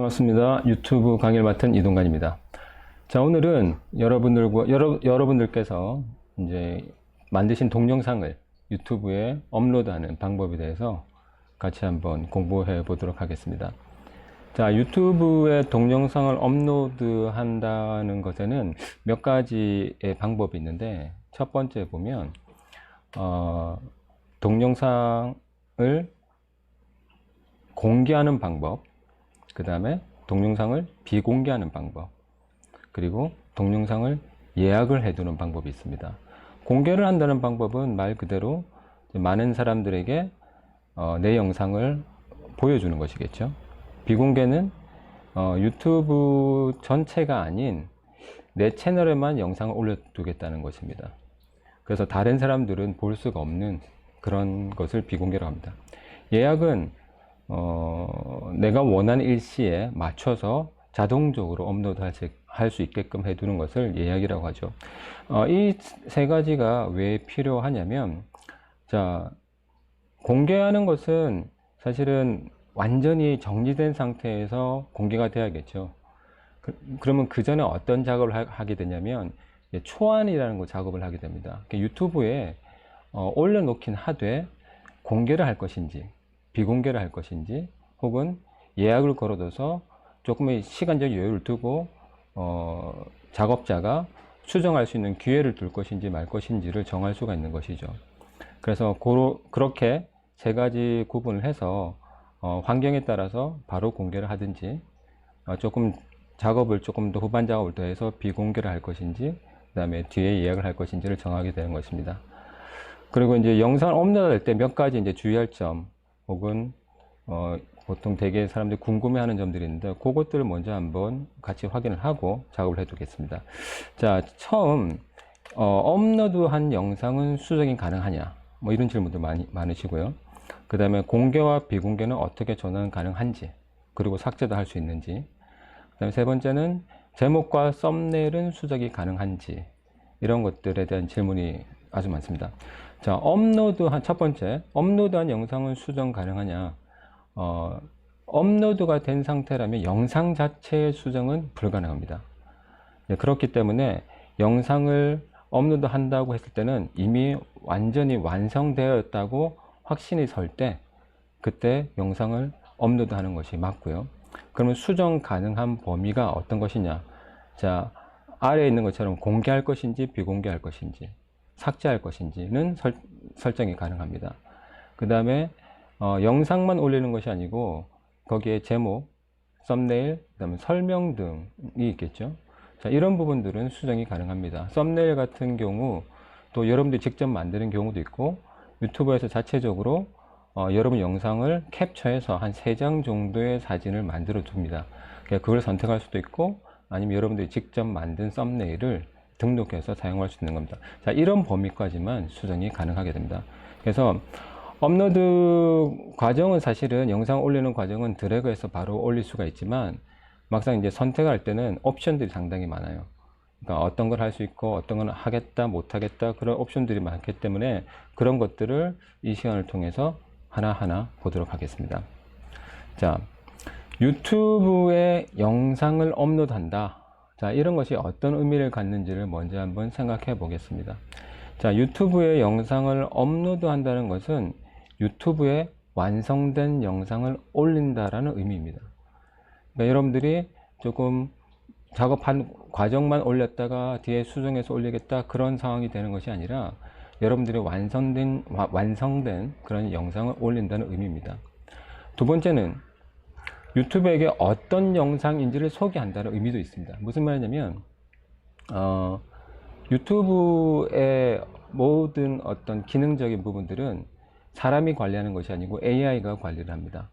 반갑습니다. 유튜브 강의를 맡은 이동관입니다. 자, 오늘은 여러분들께서 이제 만드신 동영상을 유튜브에 업로드하는 방법에 대해서 같이 한번 공부해 보도록 하겠습니다. 자, 유튜브에 동영상을 업로드한다는 것에는 몇 가지의 방법이 있는데, 첫 번째 보면 동영상을 공개하는 방법, 그 다음에 동영상을 비공개하는 방법, 그리고 동영상을 예약을 해두는 방법이 있습니다. 공개를 한다는 방법은 말 그대로 많은 사람들에게 내 영상을 보여주는 것이겠죠. 비공개는 유튜브 전체가 아닌 내 채널에만 영상을 올려두겠다는 것입니다. 그래서 다른 사람들은 볼 수가 없는 그런 것을 비공개라고 합니다. 예약은 내가 원하는 일시에 맞춰서 자동적으로 업로드 할 수 있게끔 해두는 것을 예약이라고 하죠. 이 세 가지가 왜 필요하냐면, 자, 공개하는 것은 사실은 완전히 정리된 상태에서 공개가 돼야겠죠. 그러면 그 전에 어떤 작업을 하게 되냐면, 초안이라는 거 작업을 하게 됩니다. 유튜브에 올려놓긴 하되 공개를 할 것인지 비공개를 할 것인지, 혹은 예약을 걸어둬서 조금의 시간적 여유를 두고 작업자가 수정할 수 있는 기회를 둘 것인지 말 것인지를 정할 수가 있는 것이죠. 그래서 그렇게 세 가지 구분을 해서 환경에 따라서 바로 공개를 하든지, 조금 작업을 조금 더 후반 작업을 더해서 비공개를 할 것인지, 그 다음에 뒤에 예약을 할 것인지를 정하게 되는 것입니다. 그리고 이제 영상을 업로드할 때 몇 가지 이제 주의할 점, 혹은 보통 대개 사람들이 궁금해하는 점들이 있는데, 그것들을 먼저 한번 같이 확인을 하고 작업을 해 두겠습니다. 자, 처음 업로드한 영상은 수정이 가능하냐, 뭐 이런 질문도 많으시고요. 그 다음에 공개와 비공개는 어떻게 전환 가능한지, 그리고 삭제도 할 수 있는지, 그 다음에 세 번째는 제목과 썸네일은 수정이 가능한지, 이런 것들에 대한 질문이 아주 많습니다. 자, 첫 번째, 업로드한 영상은 수정 가능하냐? 업로드가 된 상태라면 영상 자체의 수정은 불가능합니다. 그렇기 때문에 영상을 업로드 한다고 했을 때는 이미 완전히 완성되었다고 확신이 설 때, 그때 영상을 업로드 하는 것이 맞고요. 그러면 수정 가능한 범위가 어떤 것이냐? 자, 아래에 있는 것처럼 공개할 것인지 비공개할 것인지, 삭제할 것인지는 설정이 가능합니다. 그 다음에 영상만 올리는 것이 아니고 거기에 제목, 썸네일, 그 다음에 설명 등이 있겠죠. 자, 이런 부분들은 수정이 가능합니다. 썸네일 같은 경우 또 여러분들이 직접 만드는 경우도 있고, 유튜브에서 자체적으로 여러분 영상을 캡처해서 한 3장 정도의 사진을 만들어 둡니다. 그걸 선택할 수도 있고, 아니면 여러분들이 직접 만든 썸네일을 등록해서 사용할 수 있는 겁니다. 자, 이런 범위까지만 수정이 가능하게 됩니다. 그래서 업로드 과정은, 사실은 영상 올리는 과정은 드래그해서 바로 올릴 수가 있지만, 막상 이제 선택할 때는 옵션들이 상당히 많아요. 그러니까 어떤 걸 할 수 있고 어떤 건 하겠다 못하겠다, 그런 옵션들이 많기 때문에 그런 것들을 이 시간을 통해서 하나하나 보도록 하겠습니다. 자, 유튜브에 영상을 업로드한다. 자, 이런 것이 어떤 의미를 갖는지를 먼저 한번 생각해 보겠습니다. 자, 유튜브에 영상을 업로드 한다는 것은 유튜브에 완성된 영상을 올린다라는 의미입니다. 그러니까 여러분들이 조금 작업한 과정만 올렸다가 뒤에 수정해서 올리겠다, 그런 상황이 되는 것이 아니라 여러분들이 완성된 그런 영상을 올린다는 의미입니다. 두 번째는 유튜브에게 어떤 영상인지를 소개한다는 의미도 있습니다. 무슨 말이냐면, 유튜브의 모든 어떤 기능적인 부분들은 사람이 관리하는 것이 아니고 AI가 관리를 합니다.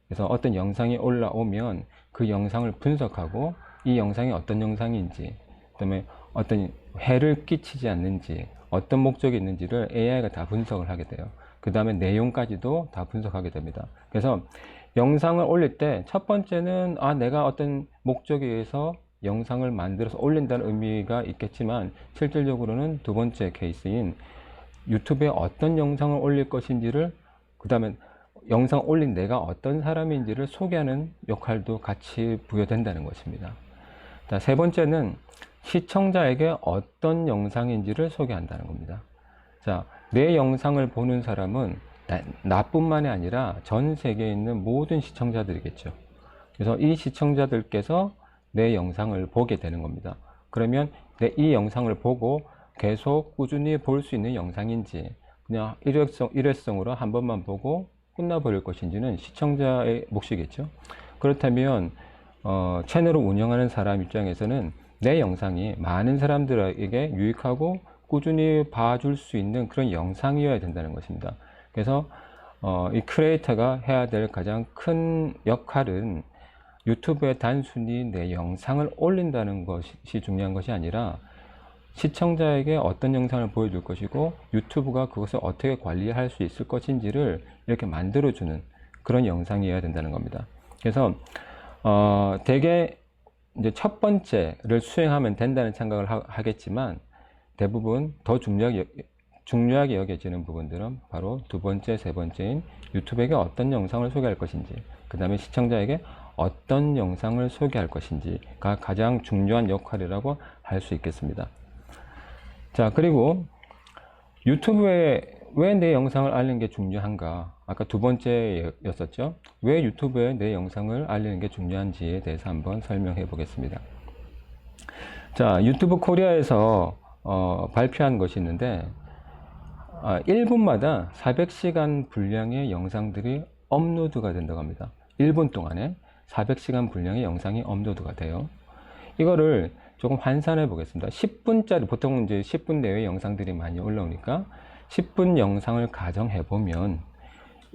그래서 어떤 영상이 올라오면 그 영상을 분석하고 이 영상이 어떤 영상인지, 그다음에 어떤 해를 끼치지 않는지, 어떤 목적이 있는지를 AI가 다 분석을 하게 돼요. 그 다음에 내용까지도 다 분석하게 됩니다. 그래서 영상을 올릴 때 첫 번째는 내가 어떤 목적에 의해서 영상을 만들어서 올린다는 의미가 있겠지만, 실질적으로는 두 번째 케이스인 유튜브에 어떤 영상을 올릴 것인지를, 그 다음에 영상 올린 내가 어떤 사람인지를 소개하는 역할도 같이 부여된다는 것입니다. 자, 세 번째는 시청자에게 어떤 영상인지를 소개한다는 겁니다. 자, 내 영상을 보는 사람은 나뿐만이 아니라 전 세계에 있는 모든 시청자들이겠죠. 그래서 이 시청자들께서 내 영상을 보게 되는 겁니다. 그러면 이 영상을 보고 계속 꾸준히 볼 수 있는 영상인지 그냥 일회성으로 한 번만 보고 끝나버릴 것인지는 시청자의 몫이겠죠. 그렇다면 채널을 운영하는 사람 입장에서는 내 영상이 많은 사람들에게 유익하고 꾸준히 봐줄 수 있는 그런 영상이어야 된다는 것입니다. 그래서 이 크리에이터가 해야 될 가장 큰 역할은 유튜브에 단순히 내 영상을 올린다는 것이 중요한 것이 아니라 시청자에게 어떤 영상을 보여줄 것이고 유튜브가 그것을 어떻게 관리할 수 있을 것인지를 이렇게 만들어주는 그런 영상이어야 된다는 겁니다. 그래서 대개 이제 첫 번째를 수행하면 된다는 생각을 하겠지만 대부분 더 중요하게 여겨지는 부분들은 바로 두 번째, 세 번째인 유튜브에게 어떤 영상을 소개할 것인지, 그 다음에 시청자에게 어떤 영상을 소개할 것인지가 가장 중요한 역할이라고 할 수 있겠습니다. 자, 그리고 유튜브에 왜 내 영상을 알리는 게 중요한가? 아까 두 번째였었죠. 왜 유튜브에 내 영상을 알리는 게 중요한지에 대해서 한번 설명해 보겠습니다. 자, 유튜브 코리아에서 발표한 것이 있는데 1분마다 400시간 분량의 영상들이 업로드가 된다고 합니다. 1분 동안에 400시간 분량의 영상이 업로드가 돼요. 이거를 조금 환산해 보겠습니다. 10분짜리, 보통 이제 10분 내외 영상들이 많이 올라오니까 10분 영상을 가정해 보면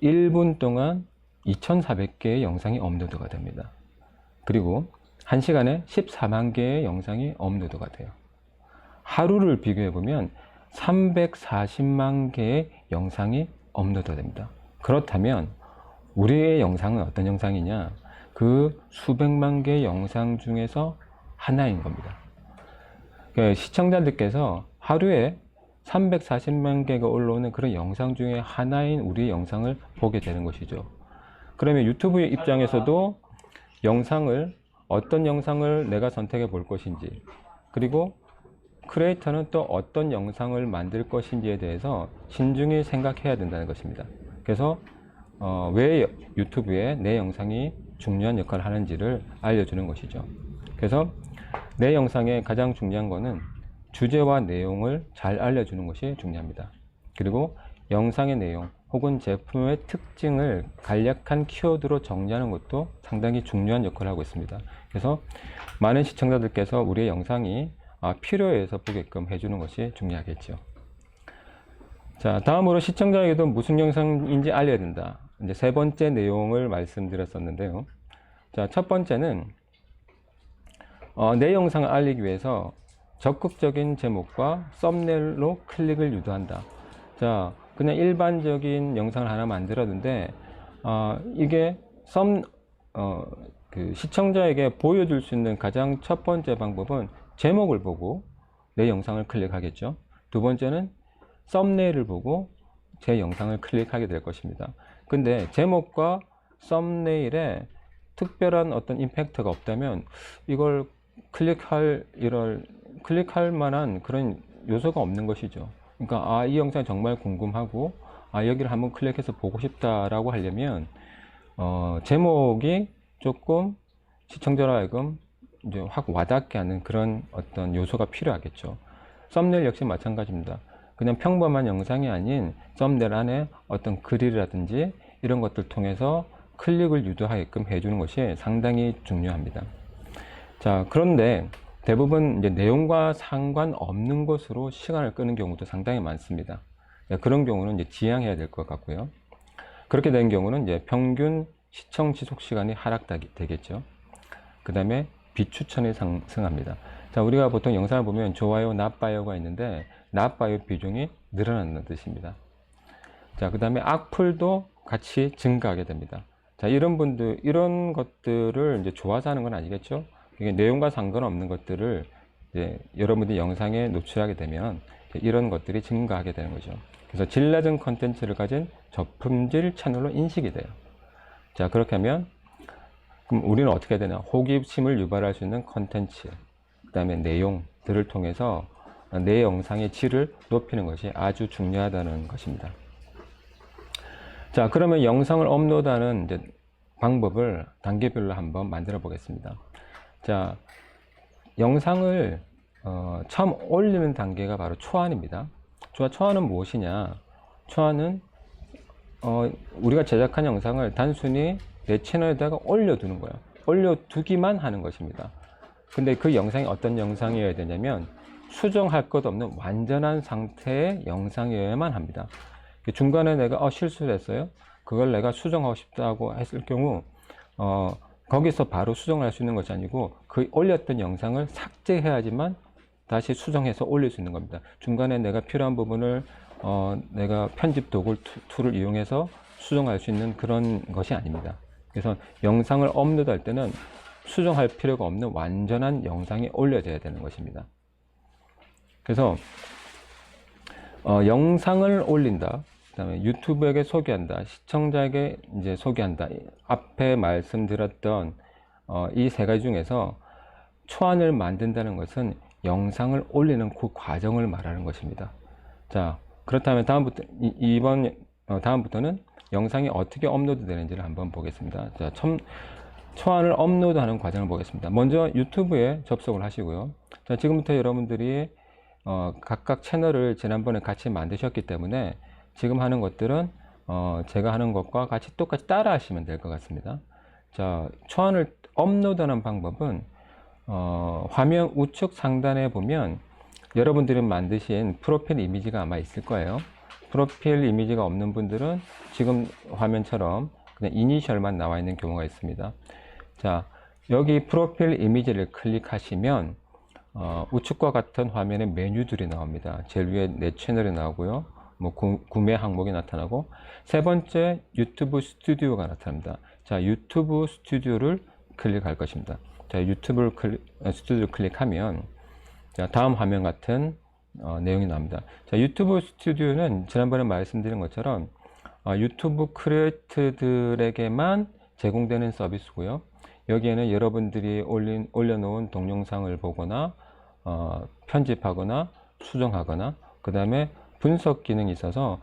1분 동안 2400개의 영상이 업로드가 됩니다. 그리고 1시간에 14만 개의 영상이 업로드가 돼요. 하루를 비교해 보면 340만 개의 영상이 업로드가 됩니다. 그렇다면 우리의 영상은 어떤 영상이냐? 그 수백만 개의 영상 중에서 하나인 겁니다. 시청자들께서 하루에 340만 개가 올라오는 그런 영상 중에 하나인 우리의 영상을 보게 되는 것이죠. 그러면 유튜브의 입장에서도 어떤 영상을 내가 선택해 볼 것인지, 그리고 크리에이터는 또 어떤 영상을 만들 것인지에 대해서 신중히 생각해야 된다는 것입니다. 그래서 왜 유튜브에 내 영상이 중요한 역할을 하는지를 알려주는 것이죠. 그래서 내 영상의 가장 중요한 것은 주제와 내용을 잘 알려주는 것이 중요합니다. 그리고 영상의 내용 혹은 제품의 특징을 간략한 키워드로 정리하는 것도 상당히 중요한 역할을 하고 있습니다. 그래서 많은 시청자들께서 우리의 영상이 필요해서 보게끔 해주는 것이 중요하겠죠. 자, 다음으로 시청자에게도 무슨 영상인지 알려야 된다. 이제 세 번째 내용을 말씀드렸었는데요. 자, 첫 번째는 내 영상을 알리기 위해서 적극적인 제목과 썸네일로 클릭을 유도한다. 자, 그냥 일반적인 영상을 하나 만들었는데 이게 시청자에게 보여줄 수 있는 가장 첫 번째 방법은 제목을 보고 내 영상을 클릭하겠죠. 두 번째는 썸네일을 보고 제 영상을 클릭하게 될 것입니다. 근데 제목과 썸네일에 특별한 어떤 임팩트가 없다면 이걸 클릭할 만한 그런 요소가 없는 것이죠. 그러니까 이 영상이 정말 궁금하고 여기를 한번 클릭해서 보고 싶다라고 하려면 제목이 조금 시청자로 하여금 이제 확 와닿게 하는 그런 어떤 요소가 필요하겠죠. 썸네일 역시 마찬가지입니다. 그냥 평범한 영상이 아닌 썸네일 안에 어떤 글이라든지 이런 것들 통해서 클릭을 유도하게끔 해주는 것이 상당히 중요합니다. 자, 그런데 대부분 이제 내용과 상관없는 것으로 시간을 끄는 경우도 상당히 많습니다. 그런 경우는 이제 지양해야 될 것 같고요. 그렇게 된 경우는 이제 평균 시청 지속 시간이 하락되겠죠. 그 다음에 비추천이 상승합니다. 자, 우리가 보통 영상을 보면 좋아요, 나빠요가 있는데 나빠요 비중이 늘어나는 뜻입니다. 자, 그 다음에 악플도 같이 증가하게 됩니다. 자, 이런 것들을 이제 좋아서 하는 건 아니겠죠? 이게 내용과 상관없는 것들을 이제 여러분들이 영상에 노출하게 되면 이런 것들이 증가하게 되는 거죠. 그래서 질 낮은 컨텐츠를 가진 저품질 채널로 인식이 돼요. 자, 그렇게 하면 그럼 우리는 어떻게 해야 되나? 호기심을 유발할 수 있는 컨텐츠, 그 다음에 내용들을 통해서 내 영상의 질을 높이는 것이 아주 중요하다는 것입니다. 자, 그러면 영상을 업로드하는 이제 방법을 단계별로 한번 만들어 보겠습니다. 자, 영상을 처음 올리는 단계가 바로 초안입니다. 초안은 무엇이냐? 초안은 우리가 제작한 영상을 단순히 내 채널에다가 올려두는 거예요. 올려두기만 하는 것입니다. 근데 그 영상이 어떤 영상이어야 되냐면 수정할 것 없는 완전한 상태의 영상이어야만 합니다. 중간에 내가 실수를 했어요. 그걸 내가 수정하고 싶다고 했을 경우 거기서 바로 수정할 수 있는 것이 아니고 그 올렸던 영상을 삭제해야지만 다시 수정해서 올릴 수 있는 겁니다. 중간에 내가 필요한 부분을 내가 편집 도구 툴을 이용해서 수정할 수 있는 그런 것이 아닙니다. 그래서 영상을 업로드할 때는 수정할 필요가 없는 완전한 영상이 올려져야 되는 것입니다. 그래서 영상을 올린다, 그 다음에 유튜브에게 소개한다, 시청자에게 이제 소개한다. 앞에 말씀드렸던 이 세 가지 중에서 초안을 만든다는 것은 영상을 올리는 그 과정을 말하는 것입니다. 자, 그렇다면 다음부터는 영상이 어떻게 업로드 되는지를 한번 보겠습니다. 자, 초안을 업로드하는 과정을 보겠습니다. 먼저 유튜브에 접속을 하시고요. 자, 지금부터 여러분들이 각각 채널을 지난번에 같이 만드셨기 때문에 지금 하는 것들은 제가 하는 것과 같이 똑같이 따라 하시면 될 것 같습니다. 자, 초안을 업로드하는 방법은 화면 우측 상단에 보면 여러분들이 만드신 프로필 이미지가 아마 있을 거예요. 프로필 이미지가 없는 분들은 지금 화면처럼 그냥 이니셜만 나와 있는 경우가 있습니다. 자, 여기 프로필 이미지를 클릭하시면 우측과 같은 화면에 메뉴들이 나옵니다. 제일 위에 내 채널이 나오고요. 뭐 구매 항목이 나타나고, 세 번째 유튜브 스튜디오가 나타납니다. 자, 유튜브 스튜디오를 클릭할 것입니다. 자, 유튜브 스튜디오 클릭하면 자, 다음 화면 같은 내용이 나옵니다. 자, 유튜브 스튜디오는 지난번에 말씀드린 것처럼 유튜브 크리에이터들에게만 제공되는 서비스고요. 여기에는 여러분들이 올려놓은 동영상을 보거나 편집하거나 수정하거나, 그 다음에 분석 기능이 있어서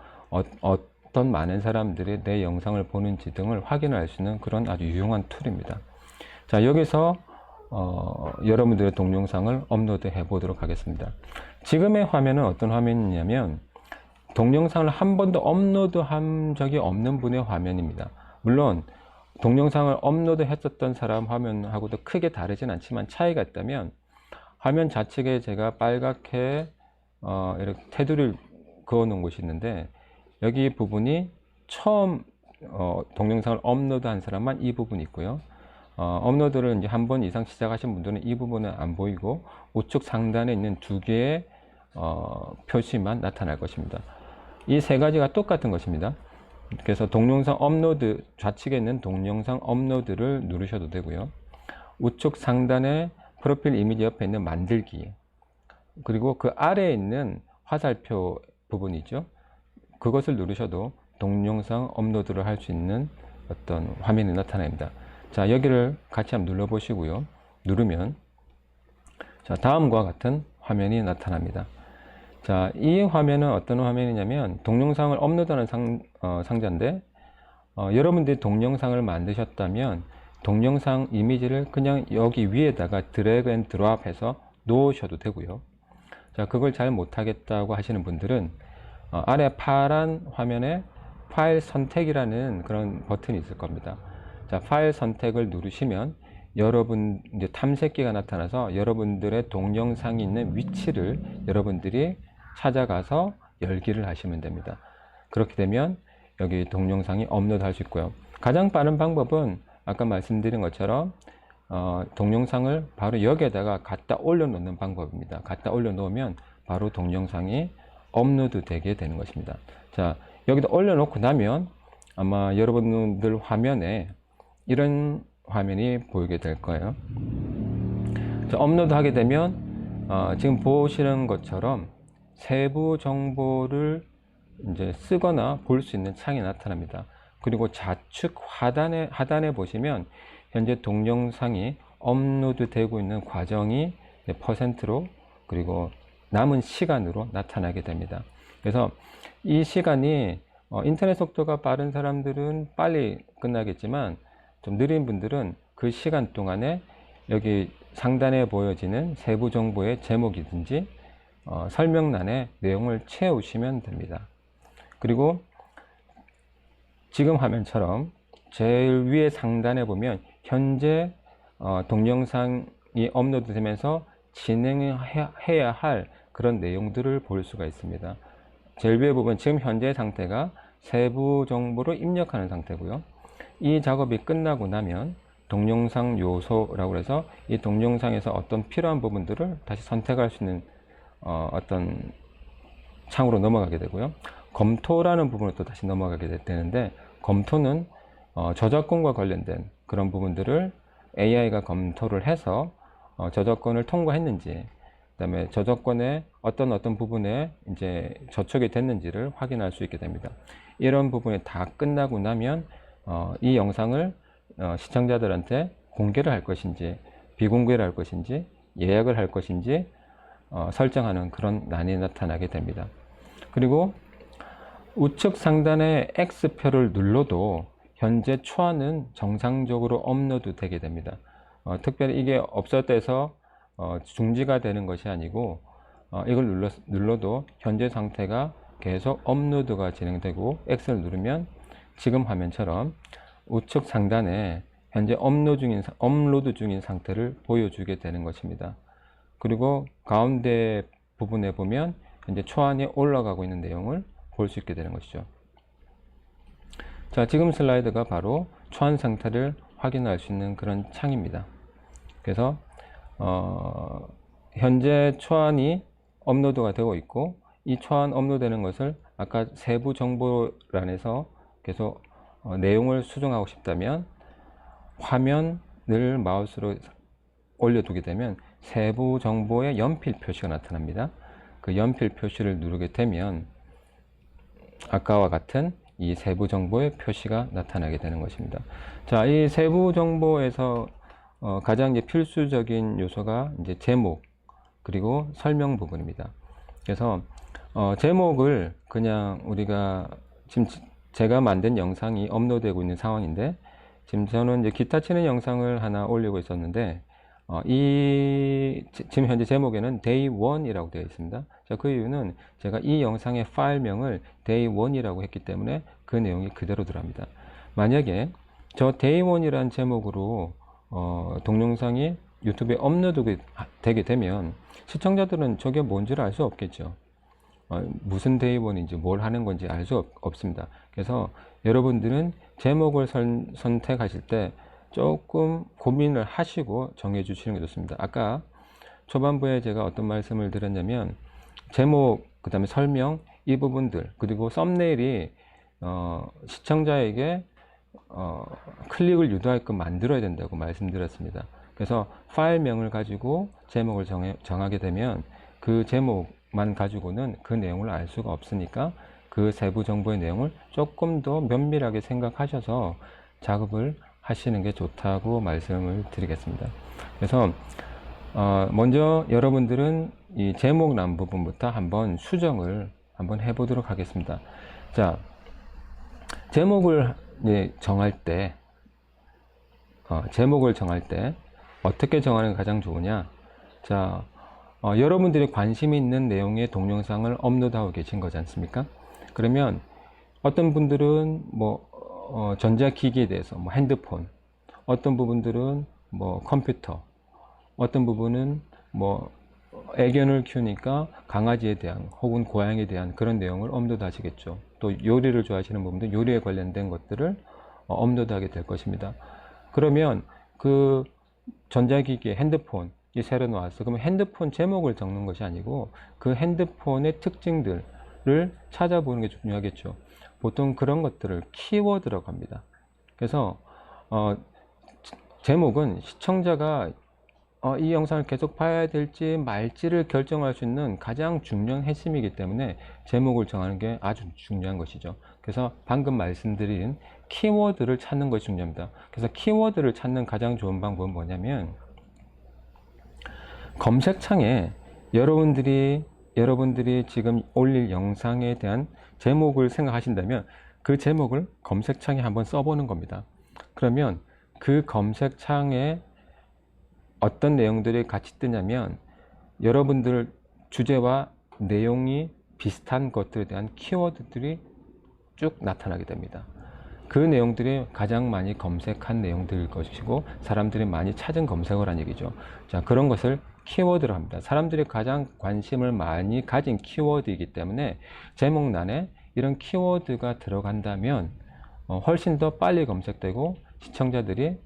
어떤 많은 사람들이 내 영상을 보는지 등을 확인할 수 있는 그런 아주 유용한 툴입니다. 자, 여기서 여러분들의 동영상을 업로드 해 보도록 하겠습니다. 지금의 화면은 어떤 화면이냐면 동영상을 한 번도 업로드 한 적이 없는 분의 화면입니다. 물론 동영상을 업로드 했었던 사람 화면하고도 크게 다르진 않지만 차이가 있다면, 화면 좌측에 제가 빨갛게 이렇게 테두리를 그어 놓은 곳이 있는데, 여기 부분이 처음 동영상을 업로드 한 사람만 이 부분이 있고요. 업로드를 이제 한 번 이상 시작하신 분들은 이 부분은 안 보이고 우측 상단에 있는 두 개의 표시만 나타날 것입니다. 이 세 가지가 똑같은 것입니다. 그래서 동영상 업로드, 좌측에 있는 동영상 업로드를 누르셔도 되고요. 우측 상단에 프로필 이미지 옆에 있는 만들기, 그리고 그 아래에 있는 화살표 부분이죠. 그것을 누르셔도 동영상 업로드를 할 수 있는 어떤 화면이 나타납니다. 자, 여기를 같이 한번 눌러 보시고요. 누르면 자, 다음과 같은 화면이 나타납니다. 자, 이 화면은 어떤 화면이냐면 동영상을 업로드하는 상자인데, 여러분들이 동영상을 만드셨다면 동영상 이미지를 그냥 여기 위에다가 드래그 앤 드롭 해서 놓으셔도 되고요. 자, 그걸 잘 못하겠다고 하시는 분들은 아래 파란 화면에 파일 선택이라는 그런 버튼이 있을 겁니다. 자, 파일 선택을 누르시면 여러분 이제 탐색기가 나타나서 여러분들의 동영상이 있는 위치를 여러분들이 찾아가서 열기를 하시면 됩니다. 그렇게 되면 여기 동영상이 업로드 할 수 있고요. 가장 빠른 방법은 아까 말씀드린 것처럼 동영상을 바로 여기에다가 갖다 올려놓는 방법입니다. 갖다 올려놓으면 바로 동영상이 업로드 되게 되는 것입니다. 자, 여기다 올려놓고 나면 아마 여러분들 화면에 이런 화면이 보이게 될 거예요. 자, 업로드 하게 되면 지금 보시는 것처럼 세부 정보를 이제 쓰거나 볼 수 있는 창이 나타납니다. 그리고 좌측 하단에 보시면 현재 동영상이 업로드 되고 있는 과정이 퍼센트로 그리고 남은 시간으로 나타나게 됩니다. 그래서 이 시간이 인터넷 속도가 빠른 사람들은 빨리 끝나겠지만 좀 느린 분들은 그 시간 동안에 여기 상단에 보여지는 세부 정보의 제목이든지 설명란에 내용을 채우시면 됩니다. 그리고 지금 화면처럼 제일 위에 상단에 보면 현재 동영상이 업로드 되면서 진행해야 할 그런 내용들을 볼 수가 있습니다. 제일 위에 부분 지금 현재 상태가 세부 정보를 입력하는 상태고요. 이 작업이 끝나고 나면 동영상 요소라고 해서 이 동영상에서 어떤 필요한 부분들을 다시 선택할 수 있는 어떤 창으로 넘어가게 되고요. 검토라는 부분으로 또 다시 넘어가게 되는데, 검토는 저작권과 관련된 그런 부분들을 AI가 검토를 해서 저작권을 통과했는지, 그다음에 저작권의 어떤 부분에 이제 저촉이 됐는지를 확인할 수 있게 됩니다. 이런 부분이 다 끝나고 나면 이 영상을 시청자들한테 공개를 할 것인지 비공개를 할 것인지 예약을 할 것인지 설정하는 그런 란이 나타나게 됩니다. 그리고 우측 상단의 X표를 눌러도 현재 초안은 정상적으로 업로드 되게 됩니다. 특별히 이게 없었다 해서 중지가 되는 것이 아니고 이걸 눌러도 현재 상태가 계속 업로드가 진행되고 X를 누르면 지금 화면처럼 우측 상단에 현재 업로드 중인 상태를 보여주게 되는 것입니다. 그리고 가운데 부분에 보면 현재 초안이 올라가고 있는 내용을 볼 수 있게 되는 것이죠. 자, 지금 슬라이드가 바로 초안 상태를 확인할 수 있는 그런 창입니다. 그래서 현재 초안이 업로드가 되고 있고, 이 초안 업로드되는 것을 아까 세부 정보란에서 계속 내용을 수정하고 싶다면 화면을 마우스로 올려두게 되면 세부 정보의 연필 표시가 나타납니다. 그 연필 표시를 누르게 되면 아까와 같은 이 세부 정보의 표시가 나타나게 되는 것입니다. 자, 이 세부 정보에서 가장 이제 필수적인 요소가 이제 제목 그리고 설명 부분입니다. 그래서 제목을 그냥 우리가 지금 제가 만든 영상이 업로드되고 있는 상황인데, 지금 저는 이제 기타 치는 영상을 하나 올리고 있었는데 지금 현재 제목에는 day 1이라고 되어 있습니다. 자, 그 이유는 제가 이 영상의 파일명을 day 1이라고 했기 때문에 그 내용이 그대로 들어갑니다. 만약에 저 day 1이라는 제목으로 동영상이 유튜브에 업로드 되게 되면 시청자들은 저게 뭔지를 알 수 없겠죠. 무슨 day 1인지 뭘 하는 건지 알 수 없습니다. 그래서 여러분들은 제목을 선택하실 때 조금 고민을 하시고 정해 주시는 게 좋습니다. 아까 초반부에 제가 어떤 말씀을 드렸냐면 제목, 그 다음에 설명, 이 부분들, 그리고 썸네일이 시청자에게 클릭을 유도하게끔 만들어야 된다고 말씀드렸습니다. 그래서 파일명을 가지고 제목을 정하게 되면 그 제목만 가지고는 그 내용을 알 수가 없으니까 그 세부 정보의 내용을 조금 더 면밀하게 생각하셔서 작업을 하시는 게 좋다고 말씀을 드리겠습니다. 그래서 먼저 여러분들은 이 제목란 부분부터 한번 수정을 한번 해보도록 하겠습니다. 자, 제목을 정할 때 어떻게 정하는 게 가장 좋으냐? 자, 여러분들이 관심이 있는 내용의 동영상을 업로드하고 계신 거지 않습니까? 그러면 어떤 분들은 전자기기에 대해서 핸드폰, 어떤 부분들은 컴퓨터, 어떤 부분은 애견을 키우니까 강아지에 대한 혹은 고양이에 대한 그런 내용을 업로드 하시겠죠. 또 요리를 좋아하시는 분들은 요리에 관련된 것들을 업로드 하게 될 것입니다. 그러면 그 전자기기, 핸드폰이 새로 나왔어. 그러면 핸드폰 제목을 적는 것이 아니고 그 핸드폰의 특징들을 찾아보는 게 중요하겠죠. 보통 그런 것들을 키워드라고 합니다. 그래서 제목은 시청자가 이 영상을 계속 봐야 될지 말지를 결정할 수 있는 가장 중요한 핵심이기 때문에 제목을 정하는 게 아주 중요한 것이죠. 그래서 방금 말씀드린 키워드를 찾는 것이 중요합니다. 그래서 키워드를 찾는 가장 좋은 방법은 뭐냐면, 검색창에 여러분들이 지금 올릴 영상에 대한 제목을 생각하신다면 그 제목을 검색창에 한번 써보는 겁니다. 그러면 그 검색창에 어떤 내용들이 같이 뜨냐면, 여러분들 주제와 내용이 비슷한 것들에 대한 키워드들이 쭉 나타나게 됩니다. 그 내용들이 가장 많이 검색한 내용들일 것이고 사람들이 많이 찾은 검색어란 얘기죠. 자, 그런 것을 키워드로 합니다. 사람들이 가장 관심을 많이 가진 키워드이기 때문에 제목란에 이런 키워드가 들어간다면 훨씬 더 빨리 검색되고 시청자들이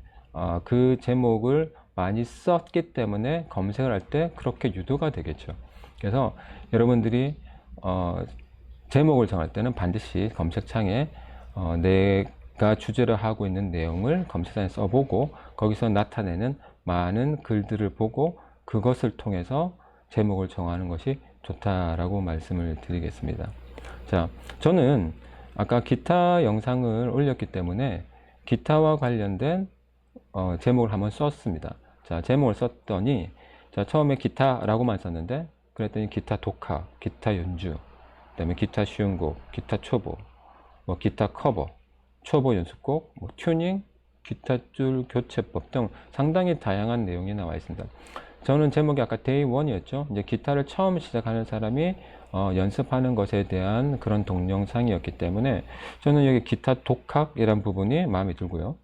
그 제목을 많이 썼기 때문에 검색을 할 때 그렇게 유도가 되겠죠. 그래서 여러분들이 제목을 정할 때는 반드시 검색창에 내가 주제로 하고 있는 내용을 검색창에 써보고 거기서 나타내는 많은 글들을 보고 그것을 통해서 제목을 정하는 것이 좋다라고 말씀을 드리겠습니다. 자, 저는 아까 기타 영상을 올렸기 때문에 기타와 관련된 제목을 한번 썼습니다. 자, 제목을 썼더니, 자, 처음에 기타라고만 썼는데, 그랬더니 기타 독학, 기타 연주, 그 다음에 기타 쉬운 곡, 기타 초보, 뭐 기타 커버, 초보 연습곡, 뭐 튜닝, 기타 줄 교체법 등 상당히 다양한 내용이 나와 있습니다. 저는 제목이 아까 데이 1이었죠. 이제 기타를 처음 시작하는 사람이 연습하는 것에 대한 그런 동영상이었기 때문에 저는 여기 기타 독학이란 부분이 마음에 들고요.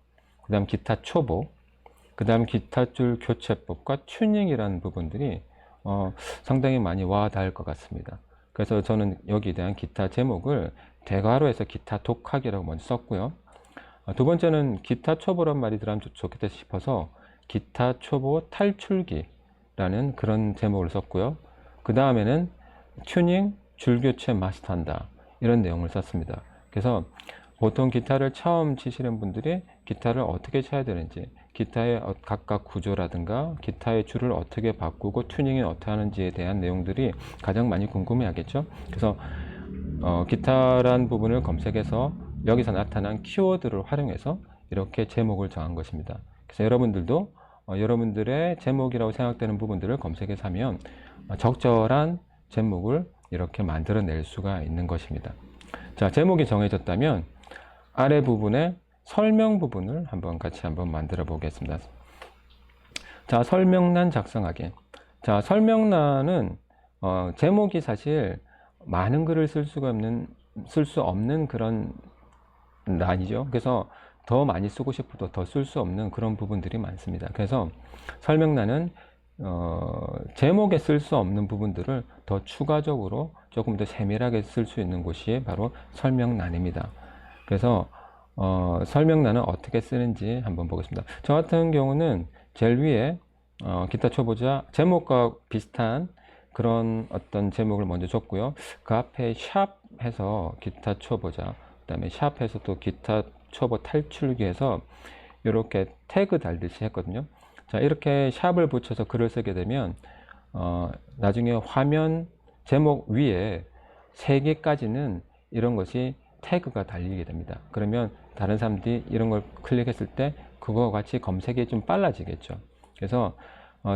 그 다음 기타 초보, 그 다음 기타 줄 교체법과 튜닝이라는 부분들이 상당히 많이 와 닿을 것 같습니다. 그래서 저는 여기에 대한 기타 제목을 대괄호 해서 기타 독학이라고 먼저 썼고요. 두 번째는 기타 초보란 말이 들어가면 좋겠다 싶어서 기타 초보 탈출기라는 그런 제목을 썼고요. 그 다음에는 튜닝 줄교체 마스터한다, 이런 내용을 썼습니다. 그래서 보통 기타를 처음 치시는 분들이 기타를 어떻게 쳐야 되는지, 기타의 각각 구조라든가 기타의 줄을 어떻게 바꾸고 튜닝을 어떻게 하는지에 대한 내용들이 가장 많이 궁금해 하겠죠. 그래서 기타란 부분을 검색해서 여기서 나타난 키워드를 활용해서 이렇게 제목을 정한 것입니다. 그래서 여러분들도 여러분들의 제목이라고 생각되는 부분들을 검색해서 하면 적절한 제목을 이렇게 만들어낼 수가 있는 것입니다. 자, 제목이 정해졌다면 아래 부분에 설명 부분을 같이 한번 만들어 보겠습니다. 자, 설명란 작성하기. 자, 설명란은 제목이 사실 많은 글을 쓸 수 없는 그런 란이죠. 그래서 더 많이 쓰고 싶어도 더 쓸 수 없는 그런 부분들이 많습니다. 그래서 설명란은 제목에 쓸 수 없는 부분들을 더 추가적으로 조금 더 세밀하게 쓸 수 있는 곳이 바로 설명란입니다. 그래서 설명란은 어떻게 쓰는지 한번 보겠습니다. 저 같은 경우는 제일 위에 기타 초보자 제목과 비슷한 그런 어떤 제목을 먼저 줬고요. 그 앞에 샵 해서 기타 초보자, 그 다음에 샵 해서 또 기타 초보 탈출기 해서 이렇게 태그 달듯이 했거든요. 자, 이렇게 샵을 붙여서 글을 쓰게 되면 나중에 화면 제목 위에 3개까지는 이런 것이 태그가 달리게 됩니다. 그러면 다른 사람들이 이런 걸 클릭했을 때 그거와 같이 검색이 좀 빨라지겠죠. 그래서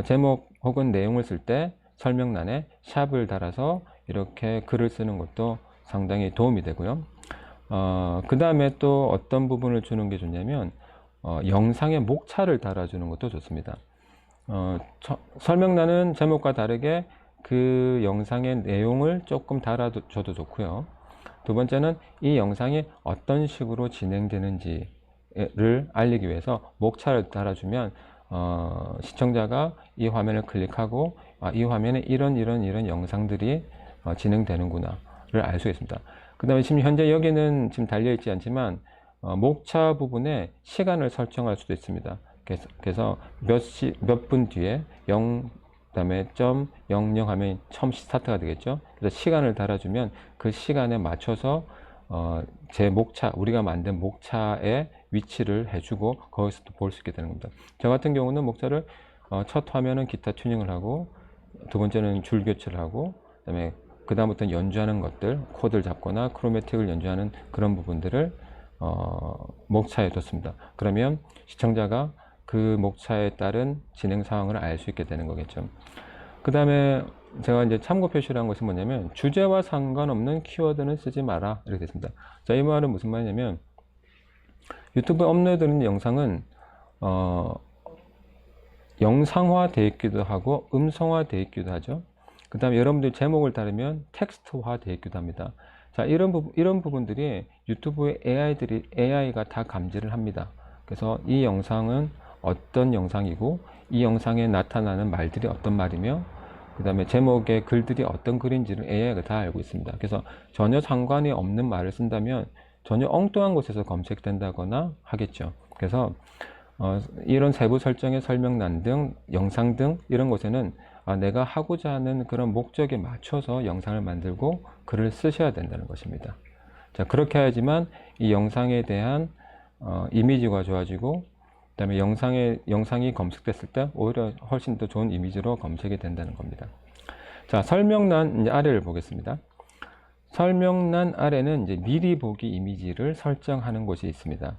제목 혹은 내용을 쓸 때 설명란에 샵을 달아서 이렇게 글을 쓰는 것도 상당히 도움이 되고요. 그 다음에 또 어떤 부분을 주는 게 좋냐면 영상에 목차를 달아주는 것도 좋습니다. 설명란은 제목과 다르게 그 영상의 내용을 조금 달아줘도 좋고요. 두 번째는 이 영상이 어떤 식으로 진행되는지를 알리기 위해서 목차를 달아주면 시청자가 이 화면을 클릭하고 이 화면에 이런 영상들이 진행되는구나를 알 수 있습니다. 그 다음에 지금 현재 여기는 지금 달려있지 않지만 목차 부분에 시간을 설정할 수도 있습니다. 그래서 몇 분 뒤에 0, 그 다음에 .00 하면 처음 스타트가 되겠죠. 그래서 시간을 달아주면 그 시간에 맞춰서 제 목차, 우리가 만든 목차의 위치를 해주고 거기서 또 볼 수 있게 되는 겁니다. 저 같은 경우는 목차를 첫 화면은 기타 튜닝을 하고, 두 번째는 줄 교체를 하고, 그다음에 그다음부터는 연주하는 것들, 코드를 잡거나 크로매틱을 연주하는 그런 부분들을 목차에 뒀습니다. 그러면 시청자가 그 목차에 따른 진행 상황을 알 수 있게 되는 거겠죠. 그 다음에 제가 이제 참고 표시를 한 것이 뭐냐면, 주제와 상관없는 키워드는 쓰지 마라, 이렇게 됐습니다. 자, 이 말은 무슨 말이냐면, 유튜브에 업로드되는 영상은 영상화 되어 있기도 하고 음성화 되어 있기도 하죠. 그 다음에 여러분들 제목을 따르면 텍스트화 되어 있기도 합니다. 자, 이런 부분들이 유튜브의 AI가 다 감지를 합니다. 그래서 이 영상은 어떤 영상이고, 이 영상에 나타나는 말들이 어떤 말이며, 그 다음에 제목의 글들이 어떤 글인지를 AI가 다 알고 있습니다. 그래서 전혀 상관이 없는 말을 쓴다면 전혀 엉뚱한 곳에서 검색된다거나 하겠죠. 그래서 이런 세부 설정의 설명란 등 영상 등 이런 곳에는 내가 하고자 하는 그런 목적에 맞춰서 영상을 만들고 글을 쓰셔야 된다는 것입니다. 자, 그렇게 해야지만 이 영상에 대한 이미지가 좋아지고, 그 다음에 영상이 검색됐을 때 오히려 훨씬 더 좋은 이미지로 검색이 된다는 겁니다. 자, 설명란 이제 아래를 보겠습니다. 설명란 아래는 이제 미리 보기 이미지를 설정하는 곳이 있습니다.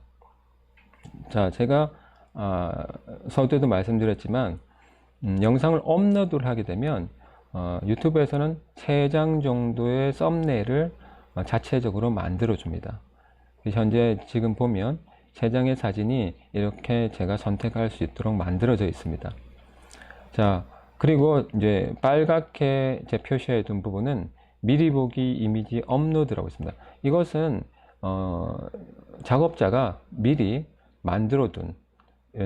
자, 제가 서두에도 말씀드렸지만 영상을 업로드를 하게 되면 유튜브에서는 3장 정도의 썸네일을 자체적으로 만들어 줍니다. 현재 지금 보면 3장의 사진이 이렇게 제가 선택할 수 있도록 만들어져 있습니다. 자, 그리고 이제 빨갛게 제 표시해 둔 부분은 미리 보기 이미지 업로드라고 있습니다. 이것은 작업자가 미리 만들어 둔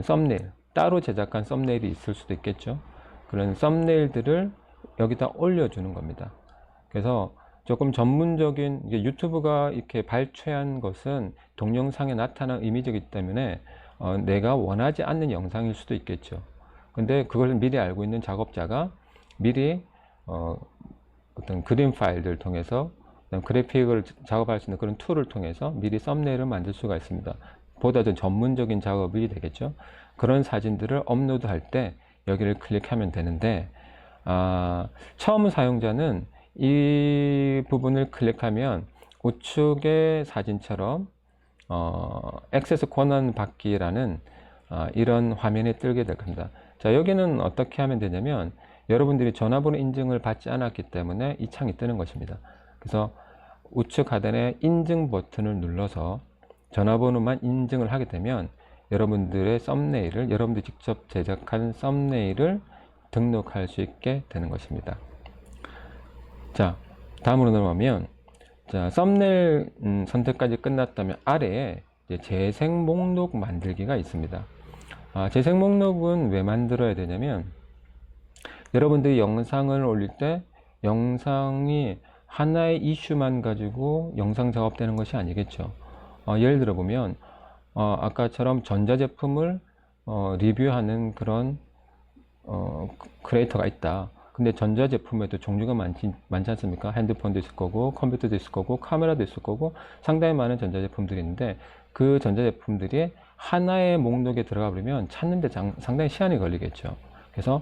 썸네일, 따로 제작한 썸네일이 있을 수도 있겠죠. 그런 썸네일들을 여기다 올려주는 겁니다. 그래서 조금 전문적인, 유튜브가 이렇게 발췌한 것은 동영상에 나타난 이미지이기 때문에 내가 원하지 않는 영상일 수도 있겠죠. 근데 그걸 미리 알고 있는 작업자가 미리 어떤 그림 파일들을 통해서, 그래픽을 작업할 수 있는 그런 툴을 통해서 미리 썸네일을 만들 수가 있습니다. 보다 더 전문적인 작업이 되겠죠. 그런 사진들을 업로드할 때 여기를 클릭하면 되는데, 처음 사용자는 이 부분을 클릭하면 우측의 사진처럼 액세스 권한 받기라는 이런 화면이 뜨게 될 겁니다. 자, 여기는 어떻게 하면 되냐면, 여러분들이 전화번호 인증을 받지 않았기 때문에 이 창이 뜨는 것입니다. 그래서 우측 하단에 인증 버튼을 눌러서 전화번호만 인증을 하게 되면 여러분들의 썸네일을, 여러분들이 직접 제작한 썸네일을 등록할 수 있게 되는 것입니다. 자, 다음으로 넘어가면, 자, 썸네일 선택까지 끝났다면 아래에 이제 재생 목록 만들기가 있습니다. 재생 목록은 왜 만들어야 되냐면, 여러분들이 영상을 올릴 때 영상이 하나의 이슈만 가지고 영상 작업되는 것이 아니겠죠. 예를 들어 보면 아까처럼 전자제품을 리뷰하는 그런 크리에이터가 있다. 근데 전자제품에도 종류가 많지 않습니까? 핸드폰도 있을 거고, 컴퓨터도 있을 거고, 카메라도 있을 거고, 상당히 많은 전자제품들이 있는데, 그 전자제품들이 하나의 목록에 들어가 버리면 찾는데 상당히 시간이 걸리겠죠. 그래서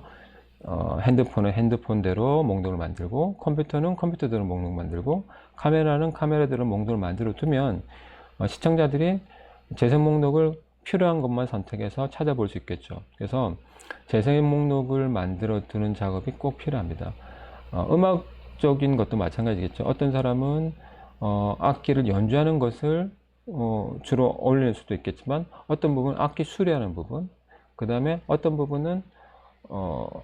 핸드폰은 핸드폰대로 목록을 만들고, 컴퓨터는 컴퓨터대로 목록을 만들고, 카메라는 카메라대로 목록을 만들어 두면 시청자들이 재생 목록을 필요한 것만 선택해서 찾아볼 수 있겠죠. 그래서 재생 목록을 만들어 두는 작업이 꼭 필요합니다. 음악적인 것도 마찬가지겠죠. 어떤 사람은 악기를 연주하는 것을 주로 올릴 수도 있겠지만, 어떤 부분은 악기 수리하는 부분, 그 다음에 어떤 부분은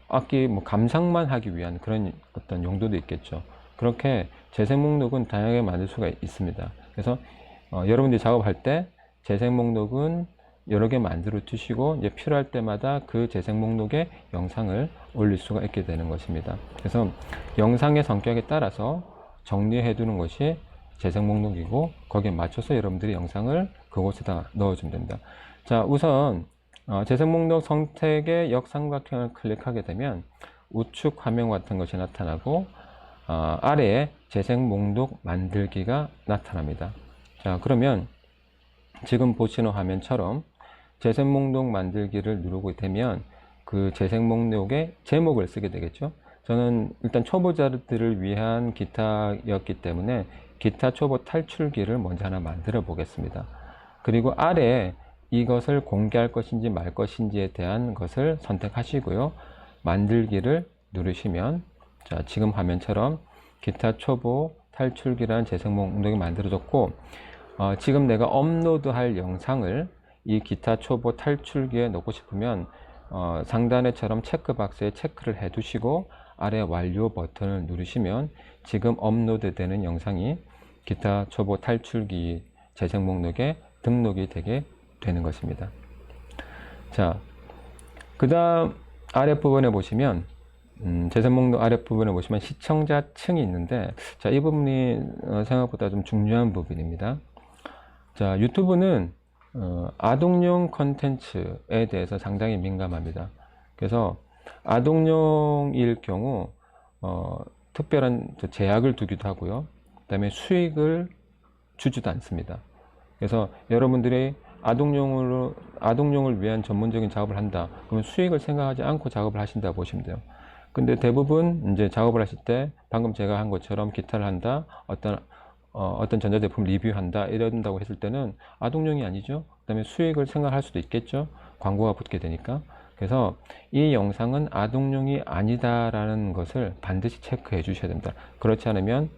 악기 감상만 하기 위한 그런 어떤 용도도 있겠죠. 그렇게 재생 목록은 다양하게 만들 수가 있습니다. 그래서 여러분들이 작업할 때 재생 목록은 여러 개 만들어 두시고, 이제 필요할 때마다 그 재생 목록에 영상을 올릴 수가 있게 되는 것입니다. 그래서 영상의 성격에 따라서 정리해 두는 것이 재생 목록이고, 거기에 맞춰서 여러분들이 영상을 그곳에다 넣어주면 됩니다. 자, 우선 재생 목록 선택의 역삼각형을 클릭하게 되면 우측 화면 같은 것이 나타나고, 아래에 재생 목록 만들기가 나타납니다. 자, 그러면 지금 보시는 화면처럼 재생 목록 만들기를 누르고 되면 그 재생 목록에 제목을 쓰게 되겠죠. 저는 일단 초보자들을 위한 기타였기 때문에 기타 초보 탈출기를 먼저 하나 만들어 보겠습니다. 그리고 아래에 이것을 공개할 것인지 말 것인지에 대한 것을 선택하시고요. 만들기를 누르시면, 자, 지금 화면처럼 기타 초보 탈출기라는 재생 목록이 만들어졌고, 지금 내가 업로드할 영상을 이 기타 초보 탈출기에 넣고 싶으면 상단에처럼 체크박스에 체크를 해 두시고 아래 완료 버튼을 누르시면 지금 업로드 되는 영상이 기타 초보 탈출기 재생 목록에 등록이 되게 되는 것입니다. 자, 그 다음 아랫부분에 보시면 재생 목록 아랫부분에 보시면 시청자층이 있는데, 자, 이 부분이 생각보다 좀 중요한 부분입니다. 자, 유튜브는 아동용 컨텐츠에 대해서 상당히 민감합니다. 그래서 아동용일 경우 특별한 제약을 두기도 하고요. 그 다음에 수익을 주지도 않습니다. 그래서 여러분들이 아동용을 위한 전문적인 작업을 한다, 그러면 수익을 생각하지 않고 작업을 하신다 보시면 돼요. 근데 대부분 이제 작업을 하실 때 방금 제가 한 것처럼 기타를 한다, 어떤 전자제품 리뷰한다 이런다고 했을 때는 아동용이 아니죠. 그 다음에 수익을 생각할 수도 있겠죠. 광고가 붙게 되니까. 그래서 이 영상은 아동용이 아니다라는 것을 반드시 체크해 주셔야 됩니다. 그렇지 않으면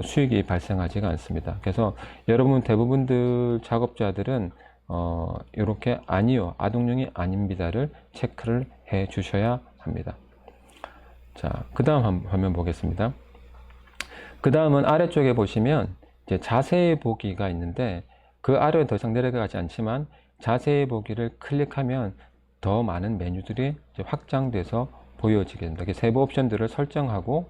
수익이 발생하지가 않습니다. 그래서 여러분 대부분들 작업자들은 이렇게 아니요, 아동용이 아닙니다를 체크를 해 주셔야 합니다. 자, 그 다음 화면 보겠습니다. 그 다음은 아래쪽에 보시면 이제 자세히 보기가 있는데, 그 아래로 더 이상 내려가지 않지만 자세히 보기를 클릭하면 더 많은 메뉴들이 이제 확장돼서 보여지게 됩니다. 세부 옵션들을 설정하고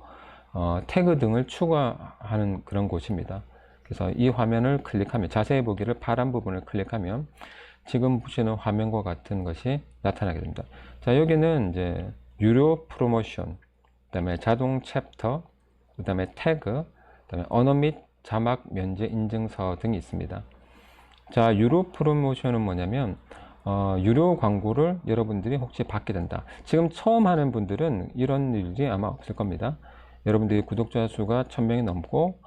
태그 등을 추가하는 그런 곳입니다. 그래서 이 화면을 클릭하면, 자세히 보기를 파란 부분을 클릭하면 지금 보시는 화면과 같은 것이 나타나게 됩니다. 자, 여기는 이제 유료 프로모션, 그 다음에 자동 챕터, 그 다음에 태그, 그 다음에 언어 및 자막 면제 인증서 등이 있습니다. 자, 유료 프로모션은 뭐냐면 유료 광고를 여러분들이 혹시 받게 된다. 지금 처음 하는 분들은 이런 일이 아마 없을 겁니다. 여러분들이 구독자 수가 1000명이 넘고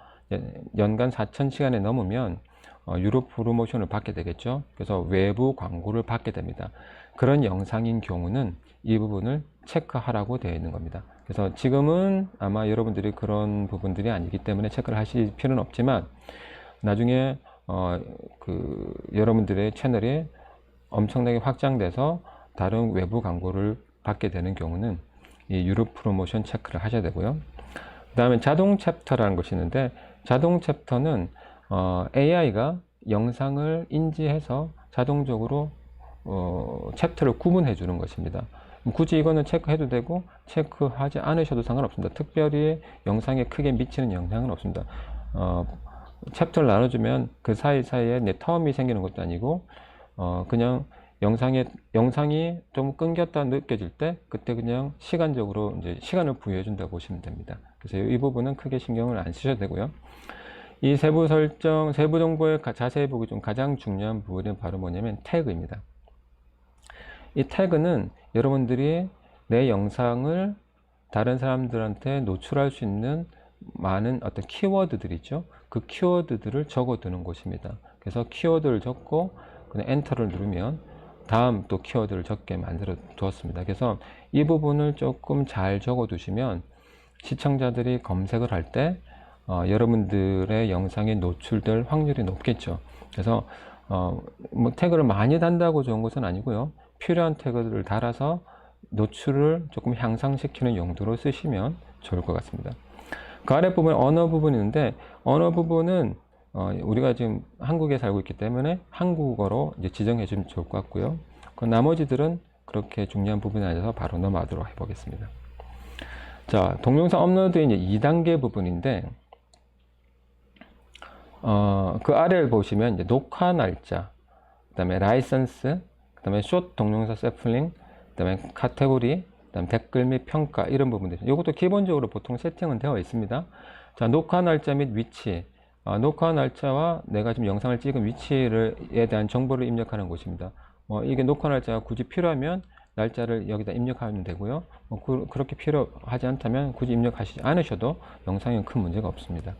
연간 4000시간이 넘으면 유료 프로모션을 받게 되겠죠. 그래서 외부 광고를 받게 됩니다. 그런 영상인 경우는 이 부분을 체크하라고 되어 있는 겁니다. 그래서 지금은 아마 여러분들이 그런 부분들이 아니기 때문에 체크를 하실 필요는 없지만, 나중에 여러분들의 채널이 엄청나게 확장돼서 다른 외부 광고를 받게 되는 경우는 이 유료 프로모션 체크를 하셔야 되고요. 그 다음에 자동 챕터라는 것이 있는데, 자동 챕터는 AI가 영상을 인지해서 자동적으로 챕터를 구분해 주는 것입니다. 굳이 이거는 체크해도 되고 체크하지 않으셔도 상관없습니다. 특별히 영상에 크게 미치는 영향은 없습니다. 챕터를 나눠주면 그 사이사이에 내 텀이 생기는 것도 아니고 그냥 영상이 좀 끊겼다 느껴질 때 그때 그냥 시간적으로 이제 시간을 부여해 준다고 보시면 됩니다. 그래서 이 부분은 크게 신경을 안 쓰셔도 되고요. 이 세부 설정, 세부 정보에 자세히 보기 중 가장 중요한 부분이 바로 뭐냐면 태그입니다. 이 태그는 여러분들이 내 영상을 다른 사람들한테 노출할 수 있는 많은 어떤 키워드들 있죠. 그 키워드들을 적어두는 곳입니다. 그래서 키워드를 적고 그냥 엔터를 누르면 다음 또 키워드를 적게 만들어 두었습니다. 그래서 이 부분을 조금 잘 적어 두시면 시청자들이 검색을 할 때 여러분들의 영상이 노출될 확률이 높겠죠. 그래서 뭐 태그를 많이 단다고 좋은 것은 아니고요. 필요한 태그들을 달아서 노출을 조금 향상시키는 용도로 쓰시면 좋을 것 같습니다. 그 아랫부분에 언어 부분이 있는데, 언어 부분은 우리가 지금 한국에 살고 있기 때문에 한국어로 이제 지정해 주면 좋을 것 같고요. 그 나머지들은 그렇게 중요한 부분이 아니라서 바로 넘어가도록 해보겠습니다. 자, 동영상 업로드의 이제 2단계 부분인데, 그 아래를 보시면 이제 녹화 날짜, 그 다음에 라이선스, 그 다음에 숏 동영상 샘플링, 그 다음에 카테고리, 그 다음에 댓글 및 평가, 이런 부분들. 이것도 기본적으로 보통 세팅은 되어 있습니다. 자, 녹화 날짜 및 위치. 녹화 날짜와 내가 지금 영상을 찍은 위치에 대한 정보를 입력하는 곳입니다. 이게 녹화 날짜가 굳이 필요하면 날짜를 여기다 입력하면 되고요. 그렇게 필요하지 않다면 굳이 입력하시지 않으셔도 영상에 큰 문제가 없습니다.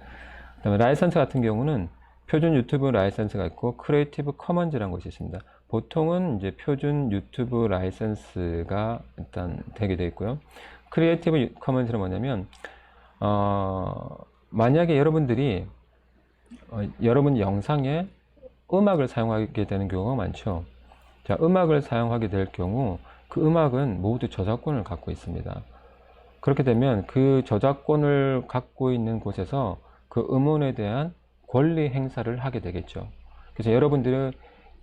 그 다음에 라이선스 같은 경우는 표준 유튜브 라이선스가 있고 크리에이티브 커먼즈라는 것이 있습니다. 보통은 이제 표준 유튜브 라이선스가 일단 되게 되어 있고요. 크리에이티브 커먼즈는 뭐냐면 만약에 여러분들이 여러분 영상에 음악을 사용하게 되는 경우가 많죠. 자, 음악을 사용하게 될 경우 그 음악은 모두 저작권을 갖고 있습니다. 그렇게 되면 그 저작권을 갖고 있는 곳에서 그 음원에 대한 권리 행사를 하게 되겠죠. 그래서 여러분들의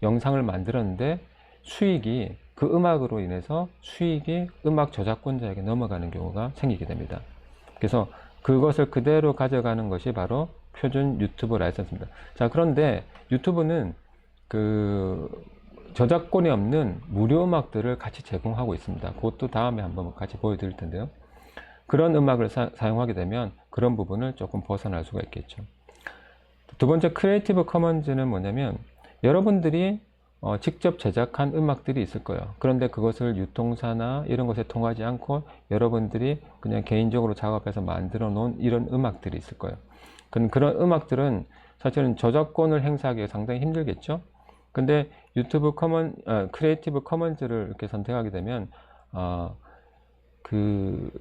영상을 만들었는데 수익이 그 음악으로 인해서 수익이 음악 저작권자에게 넘어가는 경우가 생기게 됩니다. 그래서 그것을 그대로 가져가는 것이 바로 표준 유튜브 라이선스입니다. 자, 그런데 유튜브는 그 저작권이 없는 무료 음악들을 같이 제공하고 있습니다. 그것도 다음에 한번 같이 보여드릴 텐데요. 그런 음악을 사용하게 되면 그런 부분을 조금 벗어날 수가 있겠죠. 두 번째 크리에이티브 커먼즈는 뭐냐면 여러분들이 직접 제작한 음악들이 있을 거예요. 그런데 그것을 유통사나 이런 것에 통하지 않고 여러분들이 그냥 개인적으로 작업해서 만들어 놓은 이런 음악들이 있을 거예요. 그런 음악들은 사실은 저작권을 행사하기가 상당히 힘들겠죠. 근데 유튜브 크리에이티브 커먼즈를 이렇게 선택하게 되면 그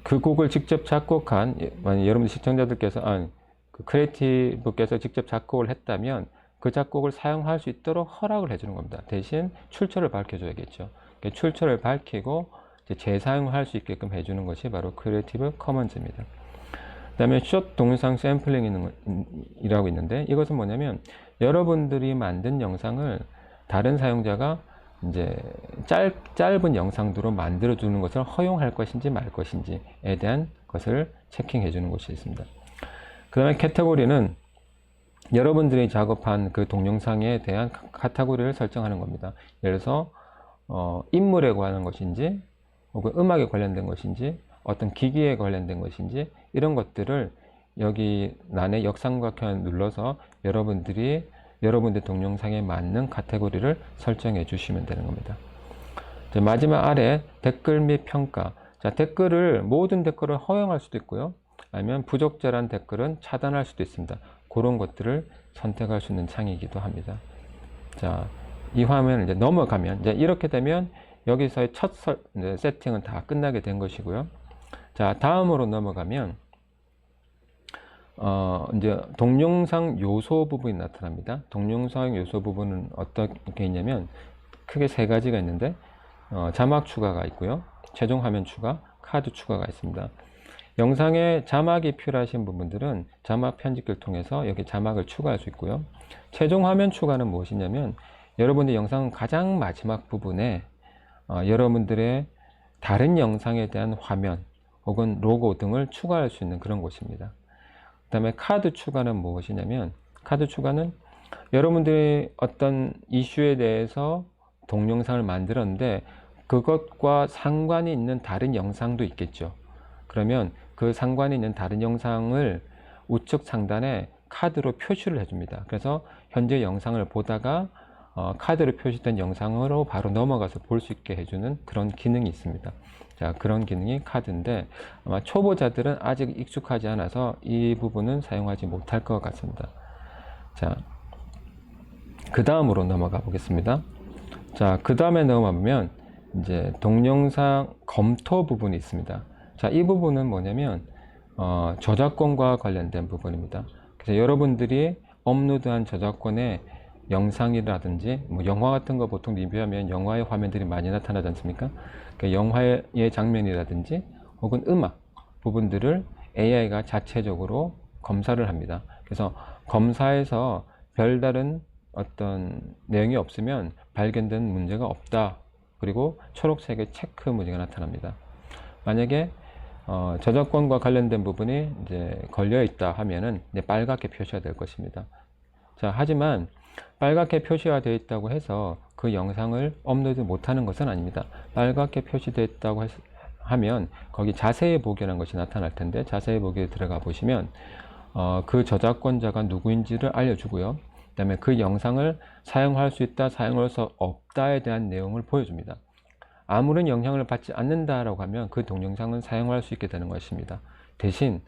곡을 직접 작곡한 만약 여러분 시청자들께서 그 크리에이티브께서 직접 작곡을 했다면 그 작곡을 사용할 수 있도록 허락을 해주는 겁니다. 대신 출처를 밝혀줘야겠죠. 출처를 밝히고 재사용할 수 있게끔 해주는 것이 바로 크리에이티브 커먼즈입니다. 그 다음에 숏 동영상 샘플링이라고 있는데 이것은 뭐냐면 여러분들이 만든 영상을 다른 사용자가 이제 짧은 영상으로 만들어 주는 것을 허용할 것인지 말 것인지에 대한 것을 체킹해 주는 것이 있습니다. 그 다음에 카테고리는 여러분들이 작업한 그 동영상에 대한 카테고리를 설정하는 겁니다. 예를 들어서 인물에 관한 것인지 혹은 음악에 관련된 것인지 어떤 기기에 관련된 것인지 이런 것들을 여기 난의 역삼각형 눌러서 여러분들 동영상에 맞는 카테고리를 설정해 주시면 되는 겁니다. 마지막 아래 댓글 및 평가. 자, 모든 댓글을 허용할 수도 있고요. 아니면 부적절한 댓글은 차단할 수도 있습니다. 그런 것들을 선택할 수 있는 창이기도 합니다. 자, 이 화면을 이제 넘어가면 이제 이렇게 되면 여기서의 첫 세팅은 다 끝나게 된 것이고요. 자, 다음으로 넘어가면 이제 동영상 요소 부분이 나타납니다. 동영상 요소 부분은 어떻게 있냐면 크게 세 가지가 있는데 자막 추가가 있고요. 최종 화면 추가, 카드 추가가 있습니다. 영상에 자막이 필요하신 부분들은 자막 편집기를 통해서 여기 자막을 추가할 수 있고요. 최종 화면 추가는 무엇이냐면 여러분의 영상 가장 마지막 부분에 여러분들의 다른 영상에 대한 화면 혹은 로고 등을 추가할 수 있는 그런 곳입니다. 그 다음에 카드 추가는 무엇이냐면 카드 추가는 여러분들이 어떤 이슈에 대해서 동영상을 만들었는데 그것과 상관이 있는 다른 영상도 있겠죠. 그러면 그 상관이 있는 다른 영상을 우측 상단에 카드로 표시를 해줍니다. 그래서 현재 영상을 보다가 카드로 표시된 영상으로 바로 넘어가서 볼 수 있게 해주는 그런 기능이 있습니다. 자, 그런 기능이 카드인데 아마 초보자들은 아직 익숙하지 않아서 이 부분은 사용하지 못할 것 같습니다. 자, 그 다음으로 넘어가 보겠습니다. 자, 그 다음에 넘어가면 이제 동영상 검토 부분이 있습니다. 자, 이 부분은 뭐냐면 저작권과 관련된 부분입니다. 그래서 여러분들이 업로드한 저작권의 영상이라든지 뭐 영화 같은 거 보통 리뷰하면 영화의 화면들이 많이 나타나지 않습니까? 그러니까 영화의 장면이라든지 혹은 음악 부분들을 AI가 자체적으로 검사를 합니다. 그래서 검사에서 별다른 어떤 내용이 없으면 발견된 문제가 없다. 그리고 초록색의 체크 문제가 나타납니다. 만약에 저작권과 관련된 부분이 이제 걸려 있다 하면은 이제 빨갛게 표시가 될 것입니다. 자, 하지만 빨갛게 표시가 되어 있다고 해서 그 영상을 업로드 못하는 것은 아닙니다. 빨갛게 표시되어 있다고 하면 거기 자세히 보기라는 것이 나타날 텐데 자세히 보기에 들어가 보시면 그 저작권자가 누구인지를 알려주고요. 그 다음에 그 영상을 사용할 수 있다, 사용할 수 없다에 대한 내용을 보여줍니다. 아무런 영향을 받지 않는다라고 하면 그 동영상은 사용할 수 있게 되는 것입니다. 대신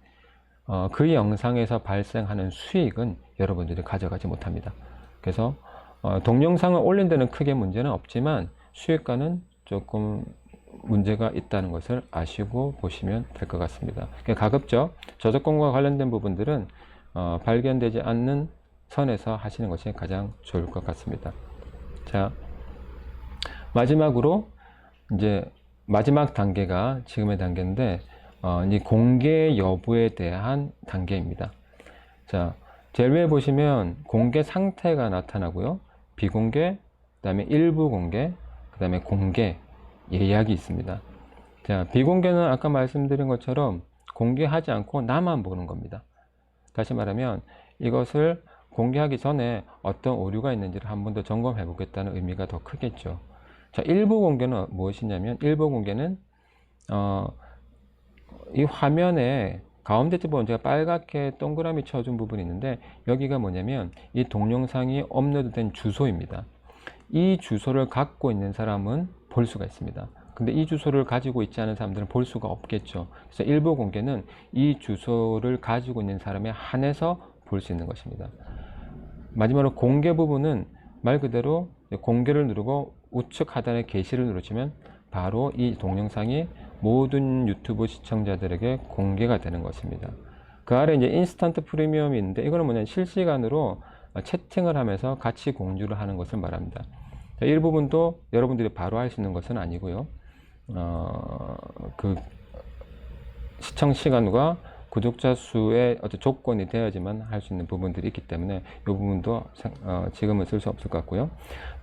그 영상에서 발생하는 수익은 여러분들이 가져가지 못합니다. 그래서 동영상을 올린 데는 크게 문제는 없지만 수익과는 조금 문제가 있다는 것을 아시고 보시면 될 것 같습니다. 가급적 저작권과 관련된 부분들은 발견되지 않는 선에서 하시는 것이 가장 좋을 것 같습니다. 자, 마지막으로 이제 마지막 단계가 지금의 단계인데 이 공개 여부에 대한 단계입니다. 자, 제일 위에 보시면 공개 상태가 나타나고요. 비공개, 그 다음에 일부 공개, 그 다음에 공개, 예약이 있습니다. 자, 비공개는 아까 말씀드린 것처럼 공개하지 않고 나만 보는 겁니다. 다시 말하면 이것을 공개하기 전에 어떤 오류가 있는지를 한 번 더 점검해 보겠다는 의미가 더 크겠죠. 자, 일부 공개는 무엇이냐면 일부 공개는 이 화면에 가운데쯤 보면 제가 빨갛게 동그라미 쳐준 부분이 있는데 여기가 뭐냐면 이 동영상이 업로드된 주소입니다. 이 주소를 갖고 있는 사람은 볼 수가 있습니다. 근데 이 주소를 가지고 있지 않은 사람들은 볼 수가 없겠죠. 그래서 일부 공개는 이 주소를 가지고 있는 사람에 한해서 볼 수 있는 것입니다. 마지막으로 공개 부분은 말 그대로 공개를 누르고 우측 하단에 게시를 누르시면 바로 이 동영상이 모든 유튜브 시청자들에게 공개가 되는 것입니다. 그 아래 이제 인스턴트 프리미엄이 있는데 이거는 뭐냐면 실시간으로 채팅을 하면서 같이 공유를 하는 것을 말합니다. 이 부분도 여러분들이 바로 할 수 있는 것은 아니고요. 그 시청 시간과 구독자 수의 어떤 조건이 되어야지만 할 수 있는 부분들이 있기 때문에 이 부분도 지금은 쓸 수 없을 것 같고요.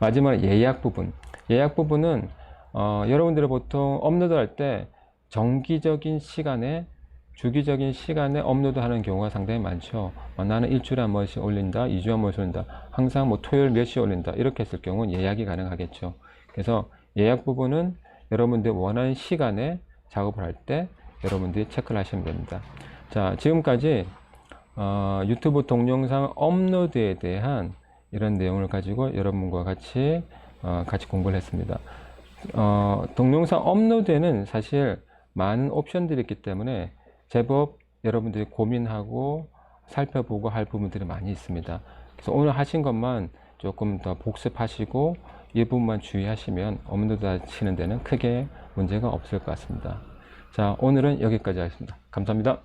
마지막 예약 부분. 예약 부분은 여러분들이 보통 업로드 할 때 정기적인 시간에 주기적인 시간에 업로드 하는 경우가 상당히 많죠. 나는 일주일에 한 번씩 올린다, 2주에 한 번씩 올린다, 항상 뭐 토요일 몇 시에 올린다 이렇게 했을 경우는 예약이 가능하겠죠. 그래서 예약 부분은 여러분들 원하는 시간에 작업을 할 때 여러분들이 체크를 하시면 됩니다. 자, 지금까지 유튜브 동영상 업로드에 대한 이런 내용을 가지고 여러분과 같이 공부를 했습니다. 동영상 업로드에는 사실 많은 옵션들이 있기 때문에 제법 여러분들이 고민하고 살펴보고 할 부분들이 많이 있습니다. 그래서 오늘 하신 것만 조금 더 복습하시고 이 부분만 주의하시면 업로드 하시는 데는 크게 문제가 없을 것 같습니다. 자, 오늘은 여기까지 하겠습니다. 감사합니다.